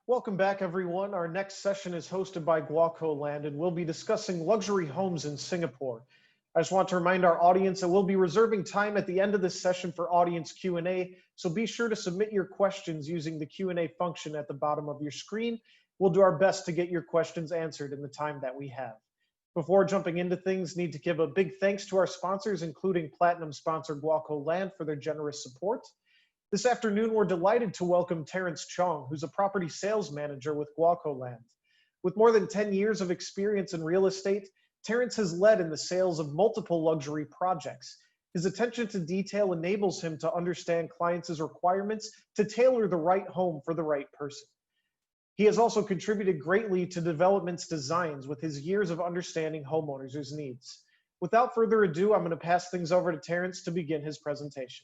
Welcome back, everyone. Our next session is hosted by GuocoLand, and we'll be discussing luxury homes in Singapore. I just want to remind our audience that we'll be reserving time at the end of this session for audience Q&A, so be sure to submit your questions using the Q&A function at the bottom of your screen. We'll do our best to get your questions answered in the time that we have. Before jumping into things, need to give a big thanks to our sponsors, including Platinum sponsor GuocoLand, for their generous support. This afternoon, we're delighted to welcome Terrence Chong, who's a property sales manager with GuocoLand. With more than 10 years of experience in real estate, Terrence has led in the sales of multiple luxury projects. His attention to detail enables him to understand clients' requirements to tailor the right home for the right person. He has also contributed greatly to development's designs with his years of understanding homeowners' needs. Without further ado, I'm going to pass things over to Terrence to begin his presentation.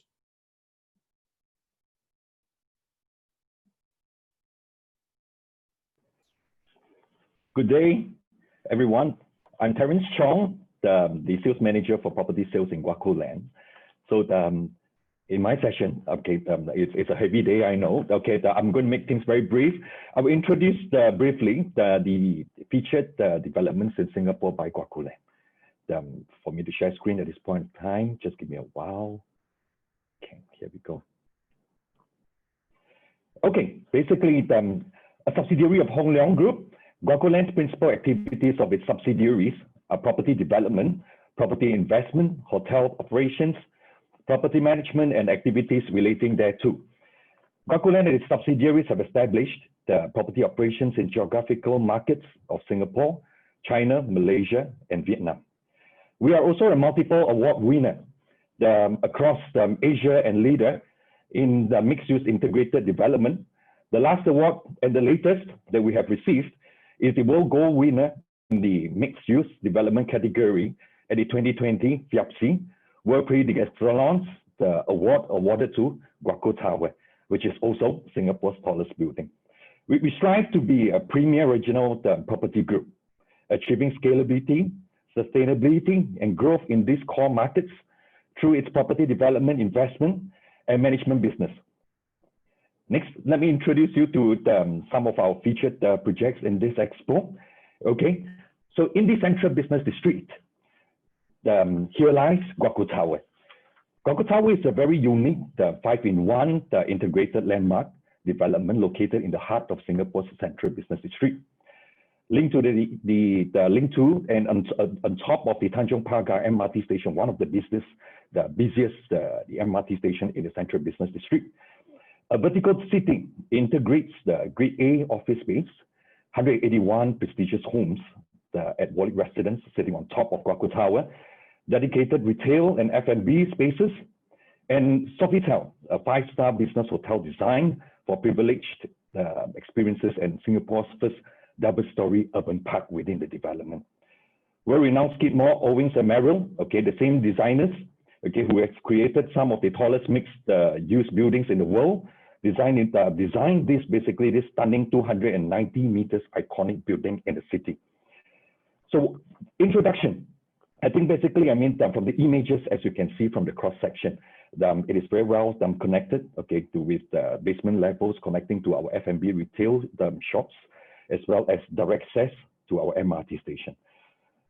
Good day, everyone. I'm Terrence Chong, the sales manager for property sales in GuocoLand. So in my session, it's a heavy day, I know. I'm going to make things very brief. I will introduce briefly the featured developments in Singapore by GuocoLand. For me to share screen at this point in time, just give me a while. Okay, here we go. Okay, basically, a subsidiary of Hong Leong Group, GuocoLand's principal activities of its subsidiaries are property development, property investment, hotel operations, property management, and activities relating thereto. GuocoLand and its subsidiaries have established the property operations in geographical markets of Singapore, China, Malaysia, and Vietnam. We are also a multiple award winner across Asia and leader in the mixed-use integrated development. The last award and the latest that we have received is the World Gold winner in the mixed-use development category at the 2020 FIABCI World Prix d'Excellence award awarded to Guoco Tower, which is also Singapore's tallest building. We strive to be a premier regional property group, achieving scalability, sustainability, and growth in these core markets through its property development, investment, and management business. Next, let me introduce you to some of our featured projects in this expo. Okay, so in the central business district, here lies Guoco Tower. Guoco Tower is a very unique 5-in-1 integrated landmark development located in the heart of Singapore's central business district. Linked to and on top of the Tanjong Pagar MRT station, one of the busiest the MRT station in the central business district. A vertical seating integrates the Grade A office space, 181 prestigious homes at Wally Residence sitting on top of Guoco Tower, dedicated retail and F&B spaces, and Sofitel, a 5-star business hotel designed for privileged experiences and Singapore's first double-story urban park within the development. World-renowned Skidmore, Owings and Merrill, okay, the same designers, okay, who have created some of the tallest mixed-use buildings in the world, designed this stunning 290 meters iconic building in the city. So, introduction. I think basically, from the images, as you can see from the cross section, it is very well connected, okay, with basement levels connecting to our F&B retail shops, as well as direct access to our MRT station.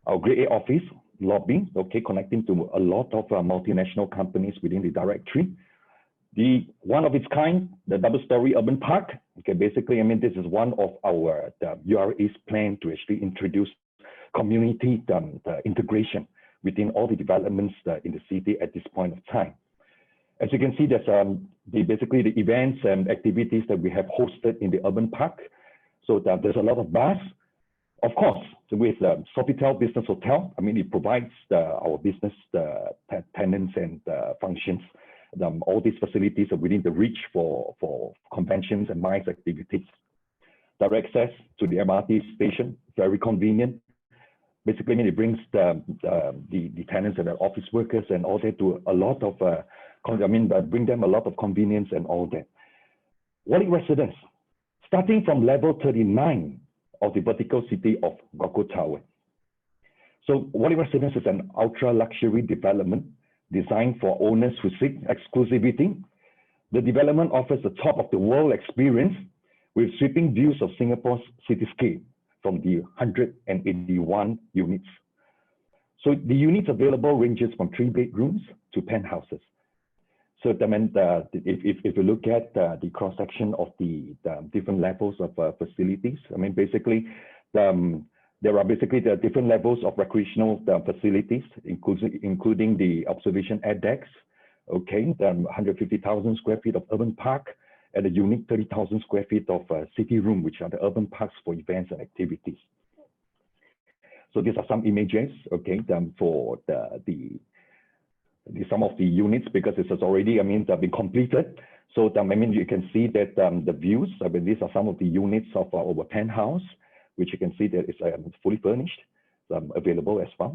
Our Grade A office lobby, okay, connecting to a lot of multinational companies within the directory. The one of its kind, the double-story urban park. Okay, basically, this is one of our URA's plan to actually introduce community integration within all the developments in the city at this point of time. As you can see, there's basically the events and activities that we have hosted in the urban park. So there's a lot of buzz. Of course, with Sofitel Business Hotel, it provides our business tenants and functions. All these facilities are within the reach for conventions and MICE activities. Direct access to the MRT station, very convenient. Basically, it brings the tenants and the office workers and all that to a lot of, bring them a lot of convenience and all that. Wally Residence, starting from level 39 of the vertical city of Guoco Tower. So Wally Residence is an ultra luxury development designed for owners who seek exclusivity. The development offers a top of the world experience with sweeping views of Singapore's cityscape from the 181 units. So the units available ranges from 3 bedrooms to penthouses. So I mean, if you look at the cross-section of the different levels of facilities, I mean, basically, there are basically the different levels of recreational facilities, including the observation air decks, okay, the 150,000 square feet of urban park, and a unique 30,000 square feet of city room, which are the urban parks for events and activities. So these are some images, okay, for some of the units, because it has already, I mean, been completed. So I mean, you can see that the views, I mean, these are some of the units of our penthouse, which you can see that it's fully furnished, available as well.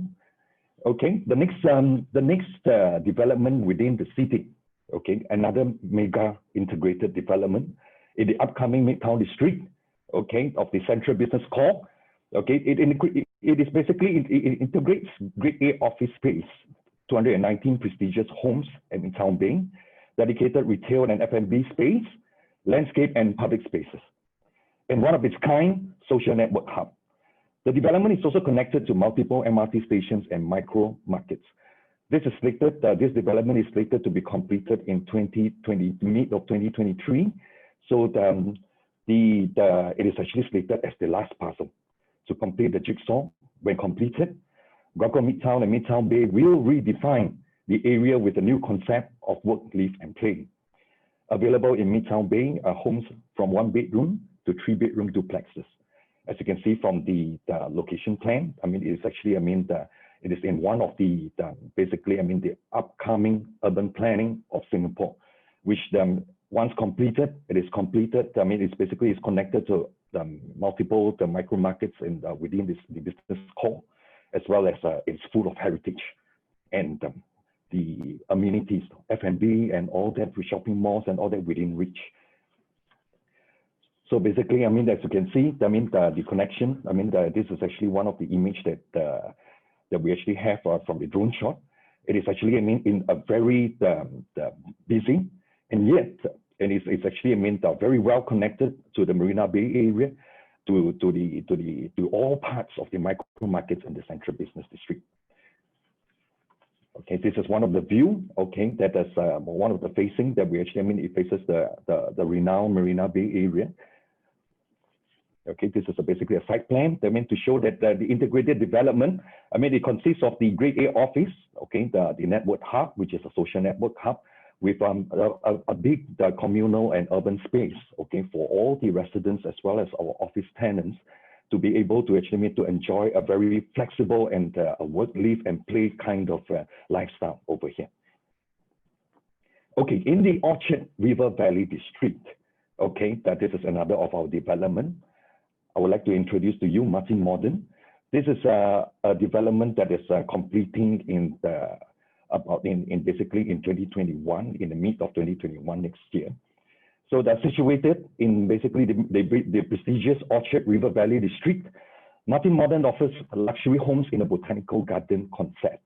Okay, the next development within the city, okay, another mega integrated development in the upcoming Midtown district, okay, of the Central Business Core. Okay, it is basically, it integrates Grade A office space, 219 prestigious homes at Midtown Bay, dedicated retail and F&B space, landscape and public spaces, and one of its kind social network hub. The development is also connected to multiple MRT stations and micro markets. This development is slated to be completed in mid of 2023. So it is actually slated as the last puzzle to complete the jigsaw. When completed, GuoCo Midtown and Midtown Bay will redefine the area with a new concept of work, live, and play. Available in Midtown Bay are homes from 1 bedroom to 3 bedroom duplexes. As you can see from the location plan, I mean, it is actually, I mean, it is in one of the basically, I mean, the upcoming urban planning of Singapore, which once completed, it is completed. I mean, it's basically is connected to multiple micro markets within the business core, as well as it's full of heritage and the amenities, F&B and all that, with shopping malls and all that within reach. So basically, I mean, as you can see, I mean, the connection, I mean, this is actually one of the image that we actually have from the drone shot. It is actually, I mean, in a very busy, and yet, and it's actually, I mean, very well connected to the Marina Bay area, to all parts of the micro markets in the Central Business District. Okay, this is one of the view, okay, that is one of the facing that we actually, I mean, it faces the renowned Marina Bay area. Okay, this is basically a site plan. I mean, to show that the integrated development, I mean, it consists of the Grade A office, okay, the network hub, which is a social network hub, with a big communal and urban space, okay, for all the residents as well as our office tenants to be able to actually to enjoy a very flexible and a work, live, and play kind of lifestyle over here. Okay, in the Orchard River Valley District, okay, that this is another of our development. I would like to introduce to you Martin Modern. This is a development that is completing in basically in 2021, in the mid of 2021 next year. So they're situated in basically the prestigious Orchard River Valley District. Martin Modern offers luxury homes in a botanical garden concept.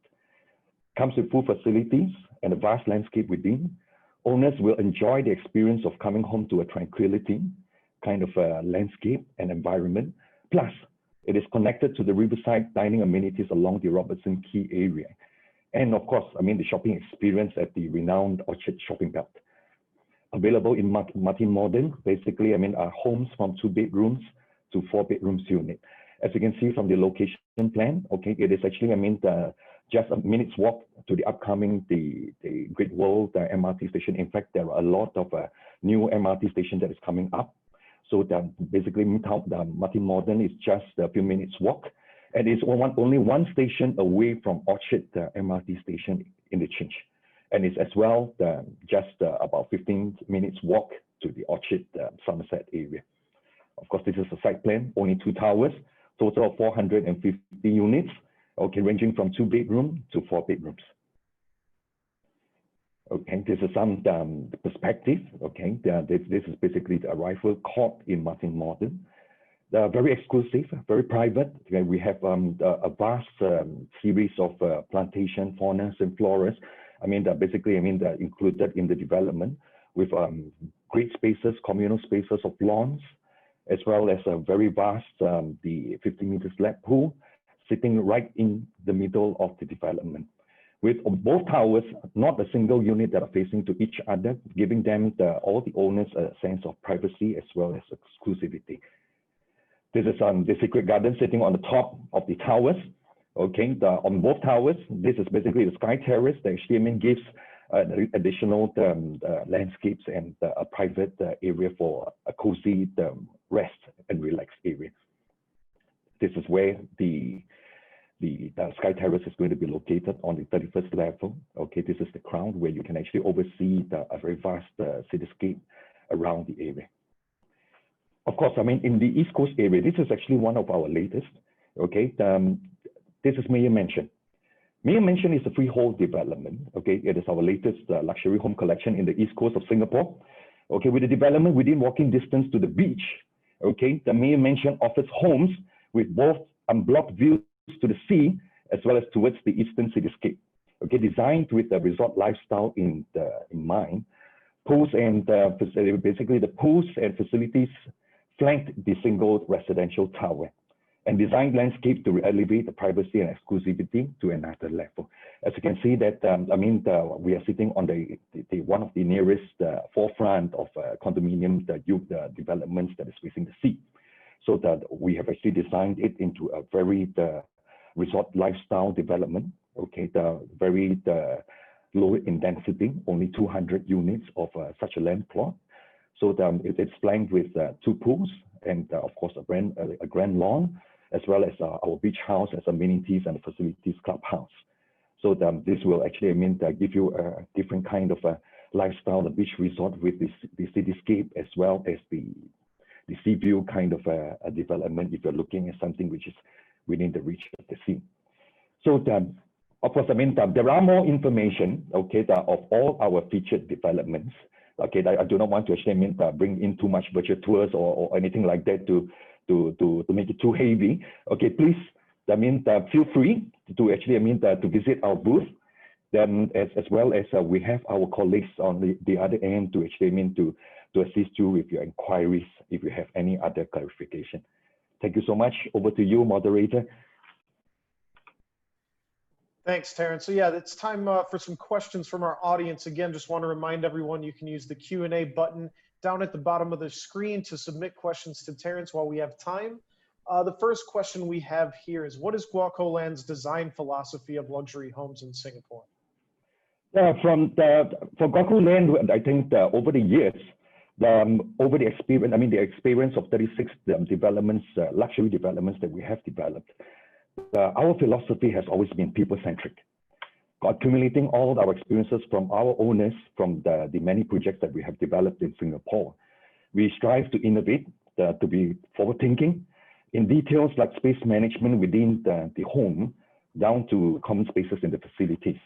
Comes with full facilities and a vast landscape within. Owners will enjoy the experience of coming home to a tranquility kind of landscape and environment. Plus, it is connected to the riverside dining amenities along the Robertson Quay area. And of course, I mean, the shopping experience at the renowned Orchard Shopping Belt. Available in Martin Modern, basically, I mean, are homes from 2 bedrooms to 4 bedrooms unit. As you can see from the location plan, okay, it is actually, I mean, just a minute's walk to the upcoming, the Great World MRT station. In fact, there are a lot of new MRT station that is coming up. So basically, Martin Modern is just a few minutes walk, and it's only one station away from Orchard MRT station interchange. And it's as well just about 15 minutes walk to the Orchard Somerset area. Of course, this is a site plan, only 2 towers, total of 450 units, okay, ranging from 2 bedroom to 4 bedrooms. Okay, this is some perspective, okay. This is basically the arrival court in Martin Modern. They're very exclusive, very private. Okay, we have a vast series of plantation faunas and floras. I mean, basically, I mean, they're included in the development with great spaces, communal spaces of lawns, as well as a very vast, the 50-meter slab pool sitting right in the middle of the development. With both towers, not a single unit that are facing to each other, giving them all the owners a sense of privacy as well as exclusivity. This is the secret garden sitting on the top of the towers. Okay, on both towers, this is basically the sky terrace. The HTML gives additional landscapes and a private area for a cozy rest and relax area. This is where the sky terrace is going to be located on the 31st level. Okay, this is the crown where you can actually oversee a very vast cityscape around the area. Of course, I mean, in the East Coast area, this is actually one of our latest. Okay, this is Mayor Mansion. Mayor Mansion is a freehold development. Okay, it is our latest luxury home collection in the East Coast of Singapore. Okay, with the development within walking distance to the beach. Okay, the Mayor Mansion offers homes with both unblocked views to the sea as well as towards the eastern cityscape. Okay, designed with the resort lifestyle in mind. Pools and basically the pools and facilities flanked the single residential tower and designed landscape to elevate the privacy and exclusivity to another level. As you can see that, I mean, we are sitting on the one of the nearest forefront of condominium developments that is facing the sea. So that we have actually designed it into a very resort lifestyle development. Okay, very low in density, only 200 units of such a land plot. So it's flanked with 2 pools and of course a grand lawn, as well as our beach house as amenities and facilities clubhouse. So this will actually, I mean, give you a different kind of a lifestyle, the beach resort with the cityscape as well as the sea view kind of a development if you're looking at something which is within the reach of the sea. So of course, I mean, there are more information, okay, of all our featured developments. Okay, I do not want to actually bring in too much virtual tours or anything like that to make it too heavy. Okay, please, I mean, feel free to actually, I mean, to visit our booth. Then as well as we have our colleagues on the other end to actually, I mean, to assist you with your inquiries if you have any other clarification. Thank you so much. Over to you, moderator. Thanks, Terrence. So yeah, it's time for some questions from our audience. Again, just want to remind everyone you can use the Q&A button down at the bottom of the screen to submit questions to Terrence while we have time. The first question we have here is, what is GuocoLand's design philosophy of luxury homes in Singapore? For GuocoLand, I think over the years, over the experience, I mean, the experience of 36 developments, luxury developments that we have developed, our philosophy has always been people-centric. Accumulating all our experiences from our owners, from the many projects that we have developed in Singapore. We strive to innovate, to be forward-thinking in details like space management within the home, down to common spaces in the facilities.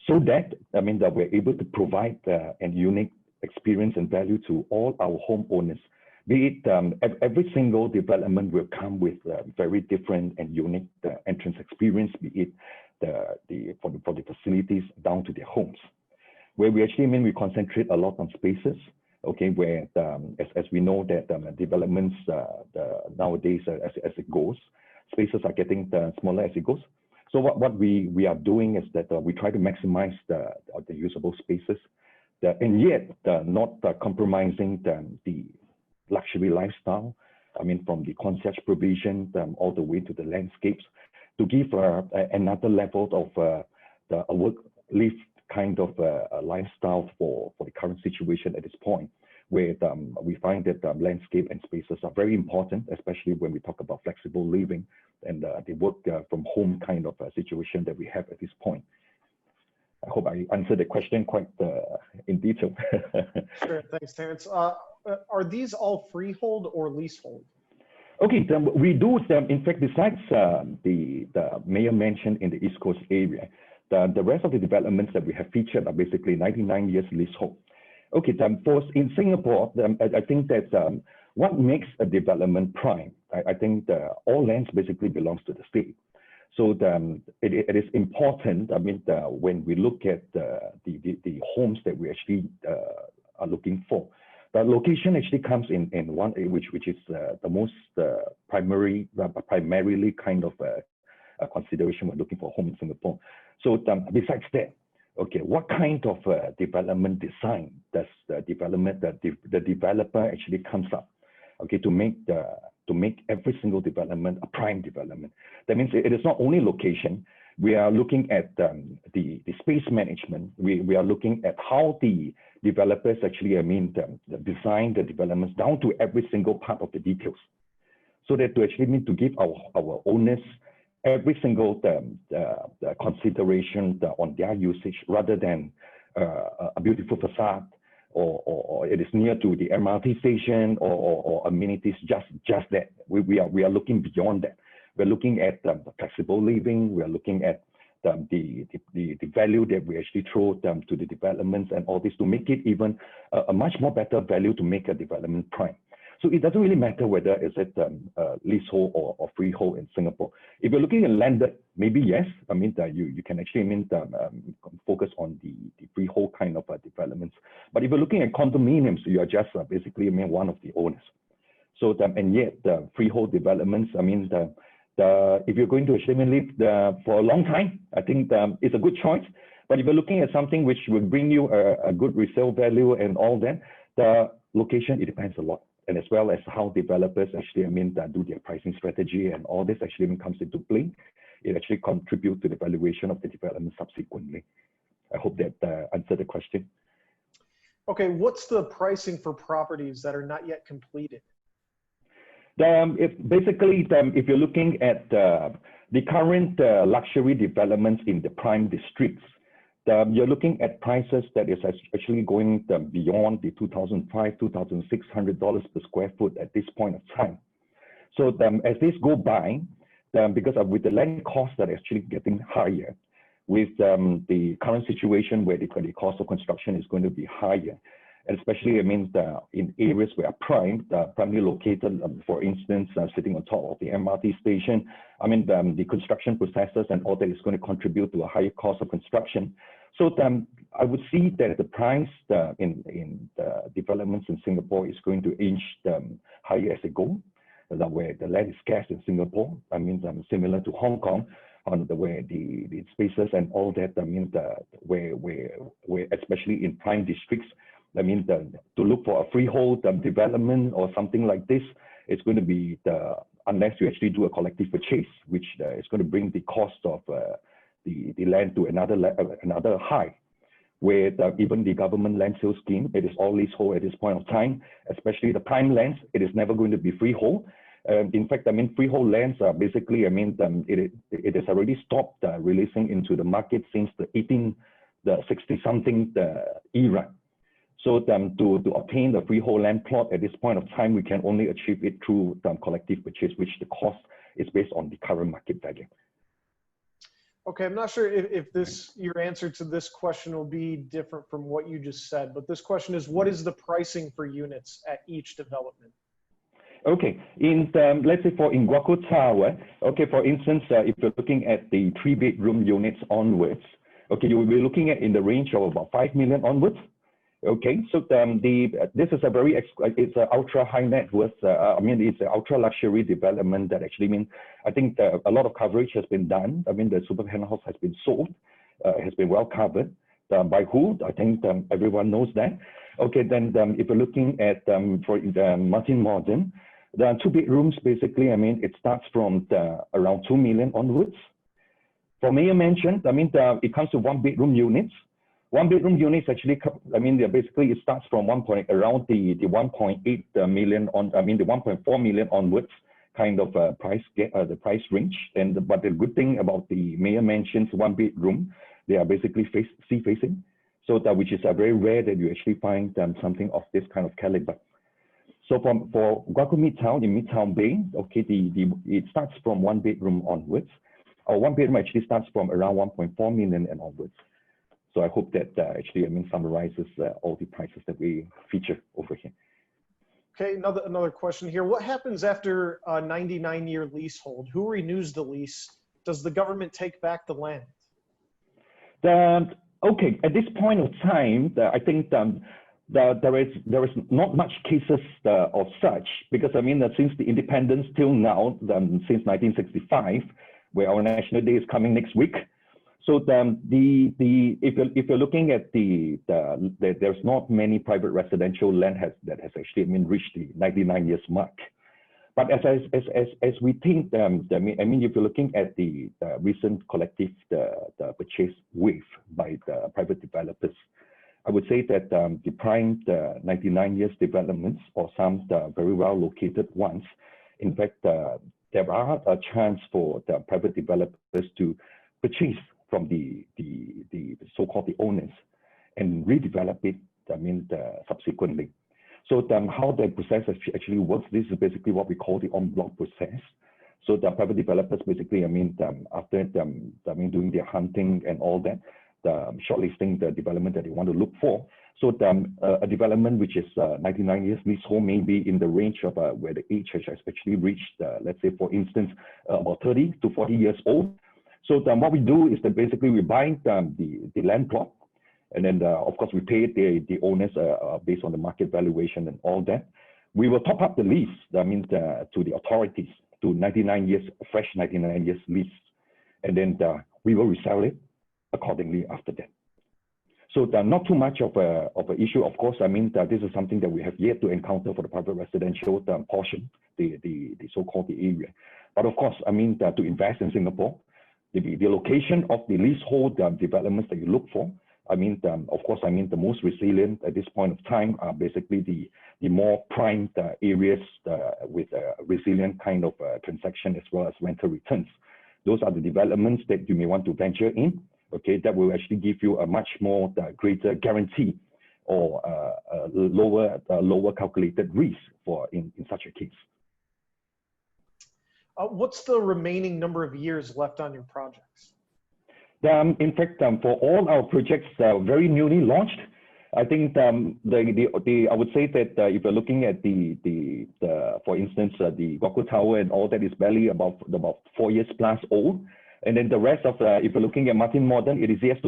So that, I mean, that we're able to provide a unique experience and value to all our homeowners. Be it every single development will come with very different and unique entrance experience, be it for the facilities down to their homes. Where we actually mean we concentrate a lot on spaces, okay, where as we know that developments nowadays as it goes, spaces are getting smaller as it goes. So what we are doing is that we try to maximize the usable spaces, and yet not compromising the luxury lifestyle. I mean, from the concierge provision all the way to the landscapes, to give another level of a work-live kind of lifestyle for the current situation at this point, where we find that landscape and spaces are very important, especially when we talk about flexible living and the work from home kind of situation that we have at this point. I hope I answered the question quite in detail. Sure, thanks, Terrence. Are these all freehold or leasehold? Okay, we do, in fact, besides the Mayor Mansion in the East Coast area, the rest of the developments that we have featured are basically 99 years leasehold. Okay, for in Singapore, I think that what makes a development prime, I think all lands basically belongs to the state. So it is important, I mean, when we look at the homes that we actually are looking for, the location actually comes in one, which is the most primarily kind of a consideration when looking for a home in Singapore. So besides that, okay, what kind of development design does the developer actually comes up, okay, to make every single development a prime development? That means it is not only location. We are looking at the space management. We are looking at how the developers actually, design the developments down to every single part of the details. So that to actually to give our owners every single consideration on their usage, rather than a beautiful facade or it is near to the MRT station or amenities, just that. We are looking beyond that. We're looking at the flexible living. We're looking at the value that we actually throw to the developments and all this to make it even a much more better value to make a development prime. So it doesn't really matter whether is it leasehold or freehold in Singapore. If you're looking at landed, maybe yes. You can actually focus on the freehold kind of developments. But if you're looking at condominiums, you are just basically one of the owners. So and yet the freehold developments, if you're going to actually live for a long time, I think it's a good choice. But if you're looking at something which will bring you a good resale value and all that, the location, it depends a lot. And as well as how developers actually, do their pricing strategy and all this actually comes into play. It actually contributes to the valuation of the development subsequently. I hope that answered the question. Okay, what's the pricing for properties that are not yet completed? If you're looking at the current luxury developments in the prime districts, you're looking at prices that is actually going beyond the $2,500, $2,600 per square foot at this point of time. So as this go by, because with the land costs that are actually getting higher, with the current situation where the cost of construction is going to be higher, and especially in areas where are primarily located, for instance, sitting on top of the MRT station, the construction processes and all that is going to contribute to a higher cost of construction. So I would see that the price in the developments in Singapore is going to inch higher as it goes, where the land is scarce in Singapore. Similar to Hong Kong, on the way the spaces and all that. Where especially in prime districts, to look for a freehold development or something like this, it's going to be unless you actually do a collective purchase, which is going to bring the cost of the land to another high, where even the government land sale scheme, it is all leasehold at this point of time, especially the prime lands, it is never going to be freehold. In fact, freehold lands are basically, it has already stopped releasing into the market since the 60-something era. So to obtain the freehold land plot at this point of time, we can only achieve it through collective purchase, which the cost is based on the current market value. Okay, I'm not sure if your answer to this question will be different from what you just said, but this question is, what is the pricing for units at each development? Okay, let's say in Guoco Tower, okay, for instance, if you're looking at the 3-bedroom units onwards, okay, you will be looking at in the range of about 5 million onwards. Okay, so this is it's an ultra high net worth, it's an ultra luxury development that actually I think a lot of coverage has been done. The super penthouse has been sold, has been well covered by who? I think everyone knows that. Okay, then if you're looking at for the Martin Modern, the 2 bedrooms basically, it starts from around 2 million onwards. For Mayor Mansion, it comes to 1-bedroom units. 1-bedroom units actually, basically it starts from around the 1.8 million on, the 1.4 million onwards kind of price the price range. But the good thing about the Mayor Mansion's 1-bedroom, they are basically sea facing, so which is very rare that you actually find something of this kind of caliber. So for Guoco Midtown in Midtown Bay, okay, it starts from 1-bedroom onwards. Or 1-bedroom actually starts from around 1.4 million and onwards. So I hope that actually summarizes all the prices that we feature over here. Okay, another question here. What happens after a 99-year leasehold? Who renews the lease? Does the government take back the land? Okay, at this point of time, I think there is not much cases of such, because I mean, since the independence till now, since 1965, where our National Day is coming next week. So if you're looking at there's not many private residential land that has actually reached the 99 years mark. But as we think, I mean, if you're looking at the recent collective purchase wave by the private developers, I would say that the prime 99 years developments, or some very well located ones, in fact, there are a chance for the private developers to purchase from the so-called the owners and redevelop it, subsequently. So how the process actually works, this is basically what we call the en bloc process. So the private developers basically, after doing their hunting and all that, shortlisting the development that they want to look for. So a development which is 99 years leasehold may be in the range of where the age has actually reached, let's say, for instance, about 30 to 40 years old. So what we do is that basically we buy the land plot, and then of course we pay the owners based on the market valuation and all that. We will top up the lease, that means to the authorities, to 99 years, fresh 99 years lease, and then we will resell it accordingly after that. So not too much of an issue. Of course, this is something that we have yet to encounter for the private residential portion, the so-called the area. But of course, to invest in Singapore, the location of the leasehold developments that you look for, of course, the most resilient at this point of time are basically the more prime areas with a resilient kind of transaction as well as rental returns. Those are the developments that you may want to venture in. Okay, that will actually give you a much more greater guarantee or lower calculated risk in such a case. What's the remaining number of years left on your projects? In fact, for all our projects very newly launched, I think I would say that if you're looking at for instance, the Guoco Tower and all that is barely about 4 years plus old. And then the rest of, if you're looking at Martin Modern, it is yet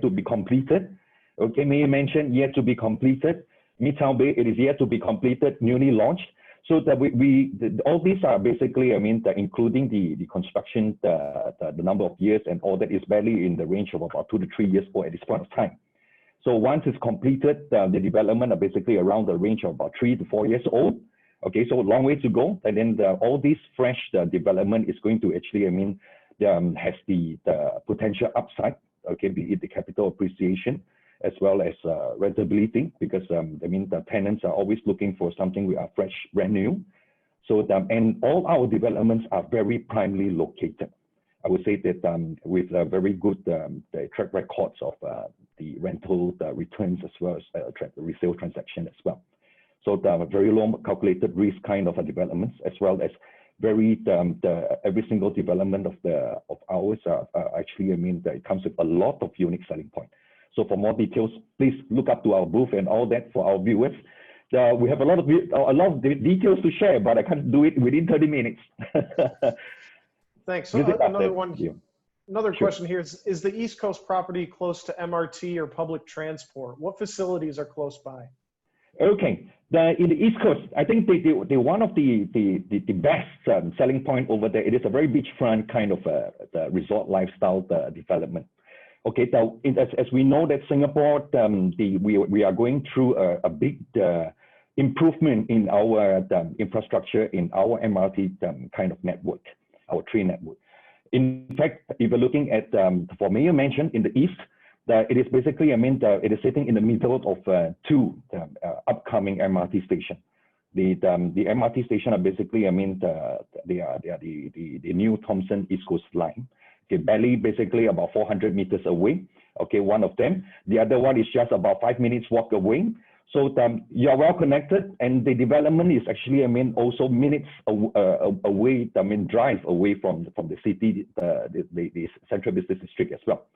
to be completed. Okay, may I mention yet to be completed. Midtown Bay, it is yet to be completed, newly launched. So that all these are basically, including the construction, the number of years and all that is barely in the range of about 2 to 3 years old at this point of time. So once it's completed, the development are basically around the range of about 3 to 4 years old. Okay, so a long way to go. And then all this fresh development is going to actually, has the potential upside, okay, be it the capital appreciation as well as rentability, because the tenants are always looking for something we are fresh, brand new. So and all our developments are very primely located. I would say that with very good the track records of the rental returns as well as the resale transaction as well. So very low calculated risk kind of developments, as well as very every single development of ours actually, it comes with a lot of unique selling point. So for more details, please look up to our booth and all that for our viewers. We have a lot of details to share, but I can't do it within 30 minutes. Thanks. So another question here is the East Coast property close to MRT or public transport? What facilities are close by? Okay, in the East Coast, I think the one of the best selling point over there, it is a very beachfront kind of the resort lifestyle development. Okay, so as we know that Singapore, we are going through a big improvement in our infrastructure, in our MRT kind of network, our train network. In fact, if you're looking at, for Mayor Mansion in the east, it is basically, it is sitting in the middle of two upcoming MRT stations. The MRT station are basically, they are the new Thomson East Coast line. Okay, barely basically about 400 meters away. Okay, one of them. The other one is just about 5 minutes walk away. So you are well connected, and the development is actually, also minutes away. Drive away from the city, the central business district as well.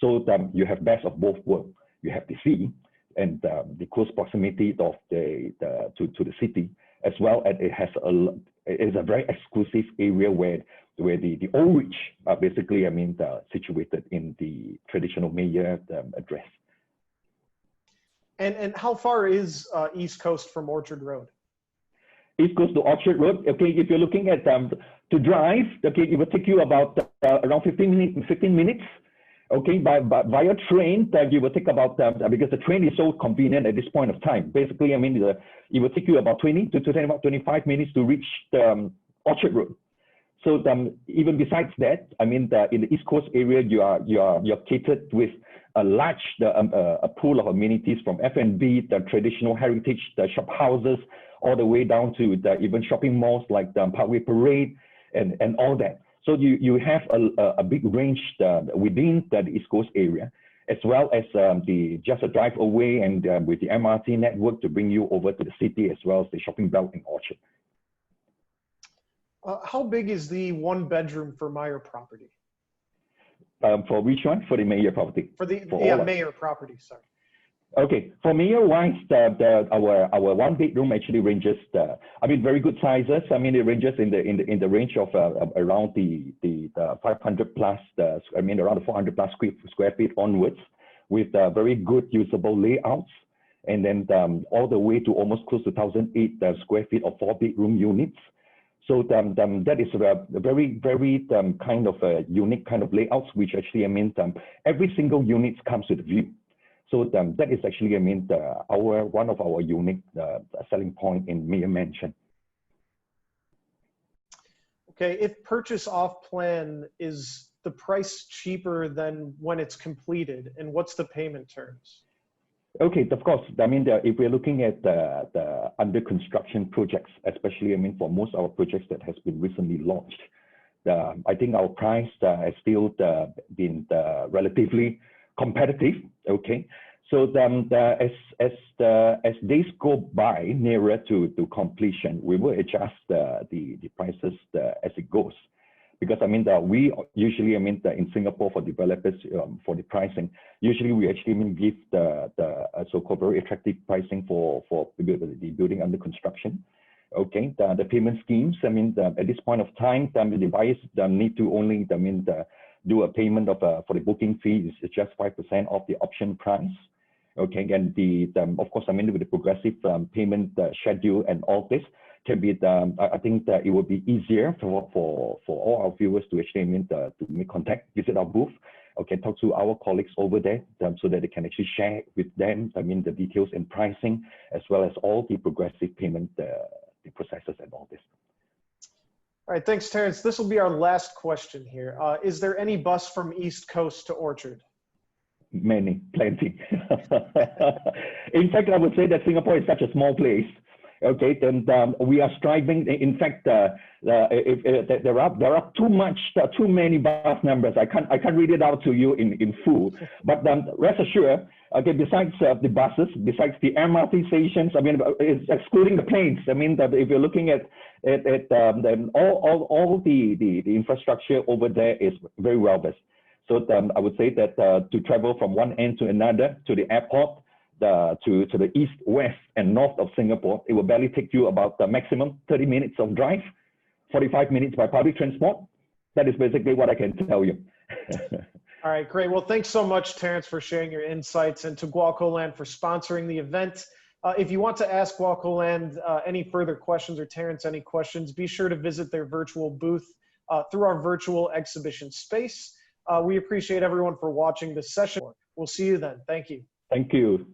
So you have best of both worlds. You have the sea and the close proximity of to the city, as well as it is a very exclusive area where the old rich are basically, situated in the traditional mayor address. And how far is East Coast from Orchard Road? East Coast to Orchard Road. Okay, if you're looking at to drive, okay, it will take you about around 15 minutes. Okay, via train, you will take about because the train is so convenient at this point of time. Basically, I mean, it will take you about 20 to 25 minutes to reach Orchard Road. So even besides that, I mean, in the East Coast area, you're catered with a large a pool of amenities from F&B, the traditional heritage, the shop houses, all the way down to even shopping malls like the Parkway Parade and all that. So you have a big range within the East Coast area, as well as just a drive away and with the MRT network to bring you over to the city, as well as the shopping belt in Orchard. How big is the one bedroom for Meyer property? For which one? For the Meyer property? For the Meyer property, sorry. Okay, for Meyer-wise, our one bedroom actually ranges, I mean, very good sizes. I mean, it ranges in the range of around the 500 plus, I mean, around the 400 plus square feet onwards, with very good usable layouts, and then all the way to almost close to 1,008 square feet of 4-bedroom units. So that is a very kind of unique kind of layouts, which actually, I mean, every single unit comes with a view. So that is actually, I mean, one of our unique selling point in Meyer Mansion. Okay, if purchase off plan, is the price cheaper than when it's completed, and what's the payment terms? Okay, of course. I mean, if we're looking at the under construction projects, especially, I mean, for most of our projects that has been recently launched, I think our price has still been relatively competitive. Okay, so as days go by nearer to completion, we will adjust the prices as it goes. Because I mean, we usually, I mean, in Singapore for developers for the pricing, usually we actually give the so-called very attractive pricing for the building under construction. Okay, the payment schemes. I mean, at this point of time, the buyers need to only, I mean, do a payment of for the booking fee is just 5% of the option price. Okay, and of course, I mean, with the progressive payment schedule and all this, can be I think that it would be easier for all our viewers to actually, I mean, to make contact, visit our booth, okay, talk to our colleagues over there, so that they can actually share with them, I mean, the details and pricing, as well as all the progressive payment, the processes and all this. All right, thanks, Terrence. This will be our last question here. Is there any bus from East Coast to Orchard? Many, plenty. In fact, I would say that Singapore is such a small place. Okay, then we are striving. In fact, there are too many bus numbers. I can't read it out to you in full. But rest assured, okay, besides the buses, besides the MRT stations, I mean, it's excluding the planes. I mean, that if you're looking at all the infrastructure over there is very well based. So I would say that to travel from one end to another to the airport, to the east, west, and north of Singapore, it will barely take you about the maximum 30 minutes of drive, 45 minutes by public transport. That is basically what I can tell you. All right, great. Well, thanks so much, Terrence, for sharing your insights, and to GuocoLand for sponsoring the event. If you want to ask GuocoLand any further questions, or Terrence any questions, be sure to visit their virtual booth through our virtual exhibition space. We appreciate everyone for watching this session. We'll see you then. Thank you. Thank you.